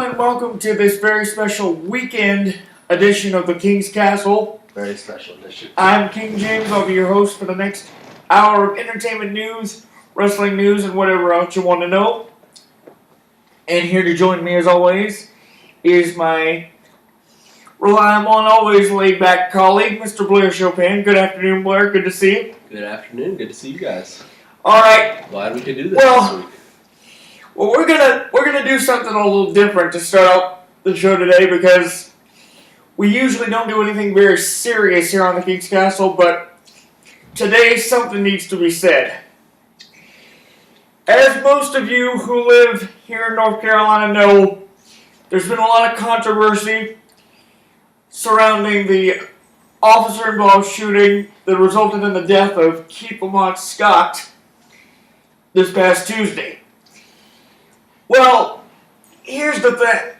and welcome to this very special weekend edition of the King's Castle. Very special edition. I'm King James. I'll be your host for the next hour of entertainment news, wrestling news, and whatever else you want to know. And here to join me, as always, is my reliable and always laid-back colleague, Mr. Blair Chopin. Good afternoon, Blair. Good to see you. Good afternoon. Good to see you guys. All right. Glad we could do this this week. Well, we're gonna do something a little different to start out the show today because we usually don't do anything very serious here on the King's Castle, but today something needs to be said. As most of you who live here in North Carolina know, there's been a lot of controversy surrounding the officer-involved shooting that resulted in the death of Keith Lamont Scott this past Tuesday. Well, here's the thing.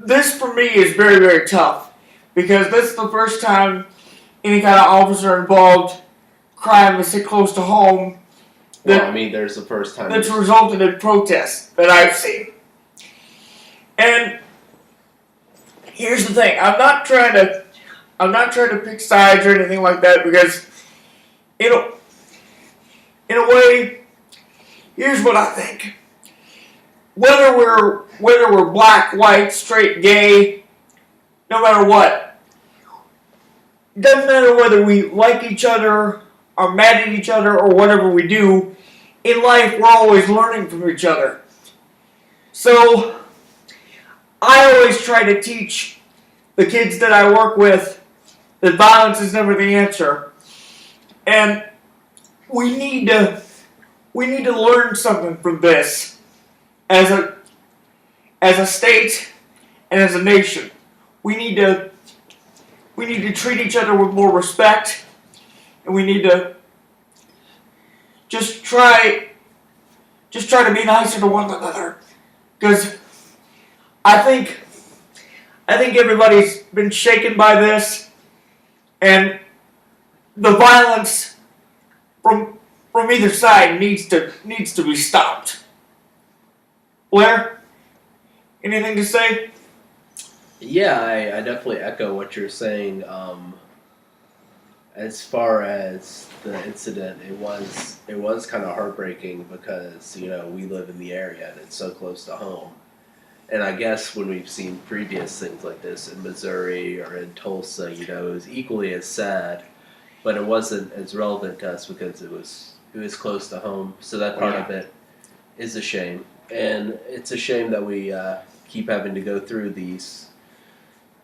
This for me is very, very tough because this is the first time any kind of officer-involved crime is hit close to home. There's the first time that's resulted in protests that I've seen. And here's the thing. I'm not trying to pick sides or anything like that because, in a way, here's what I think. Whether we're black, white, straight, gay, no matter what, it doesn't matter whether we like each other, are mad at each other, or whatever we do. In life, we're always learning from each other. So, I always try to teach the kids that I work with that violence is never the answer. And we need to learn something from this as a state and as a nation. We need to treat each other with more respect, and we need to just try to be nicer to one another. Because I think everybody's been shaken by this, and the violence from either side needs to be stopped. Blair, anything to say? Yeah, I definitely echo what you're saying. As far as the incident, it was kind of heartbreaking because we live in the area and it's so close to home. And I guess when we've seen previous things like this in Missouri or in Tulsa, it was equally as sad, but it wasn't as relevant to us because it was close to home. So that part of it is a shame. And it's a shame that we keep having to go through these,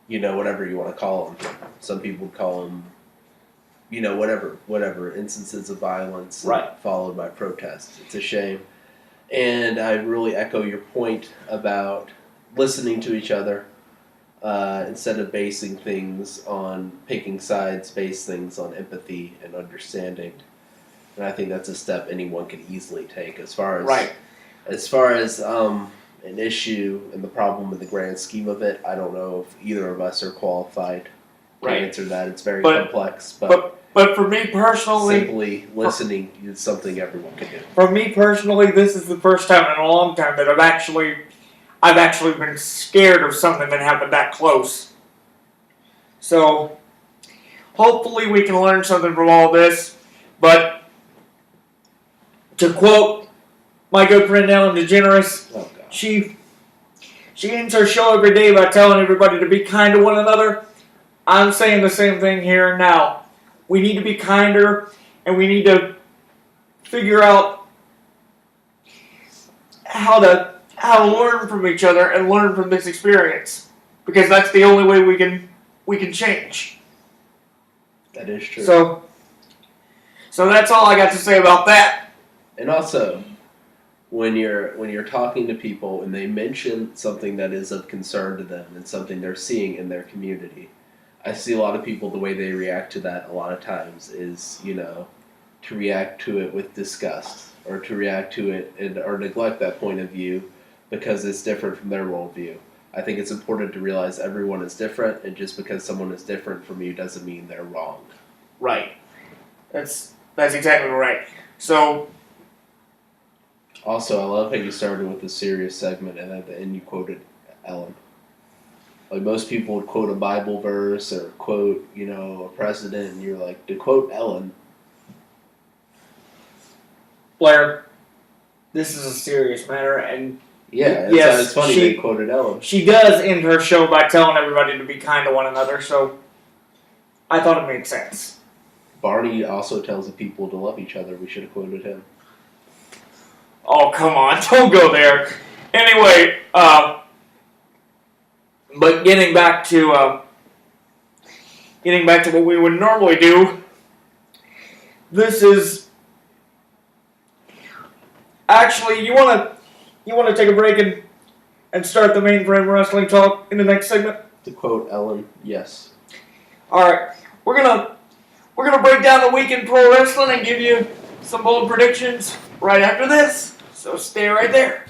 whatever you want to call them. Some people would call them, whatever instances of violence followed by protests. It's a shame. And I really echo your point about listening to each other instead of basing things on picking sides, base things on empathy and understanding. And I think that's a step anyone can easily take as far as an issue and the problem in the grand scheme of it. I don't know if either of us are qualified to answer that. It's very complex, but for me personally, simply listening is something everyone can do. For me personally, this is the first time in a long time that I've actually been scared of something that happened that close. So hopefully we can learn something from all this. But to quote my good friend Ellen DeGeneres, she ends her show every day by telling everybody to be kind to one another. I'm saying the same thing here and now. We need to be kinder, and we need to figure out how to learn from each other and learn from this experience, because that's the only way we can change. That is true. So that's all I got to say about that. And also, when you're talking to people and they mention something that is of concern to them and something they're seeing in their community, I see a lot of people, the way they react to that a lot of times is, to react to it with disgust or to react to it or neglect that point of view because it's different from their worldview. I think it's important to realize everyone is different, and just because someone is different from you doesn't mean they're wrong. Right. That's exactly right. So Also, I love how you started with a serious segment and at the end you quoted Ellen. Like most people would quote a Bible verse or quote, a president, and you're like, to quote Ellen. Blair, this is a serious matter, and Yeah, yes, it's funny they quoted Ellen. She does end her show by telling everybody to be kind to one another, so I thought it made sense. Barney also tells the people to love each other. We should have quoted him. Oh, come on, don't go there. Anyway, but getting back to what we would normally do, this is actually you want to take a break and start the mainframe wrestling talk in the next segment. To quote Ellen, yes. All right, we're gonna break down the week in pro wrestling and give you some bold predictions right after this. So stay right there.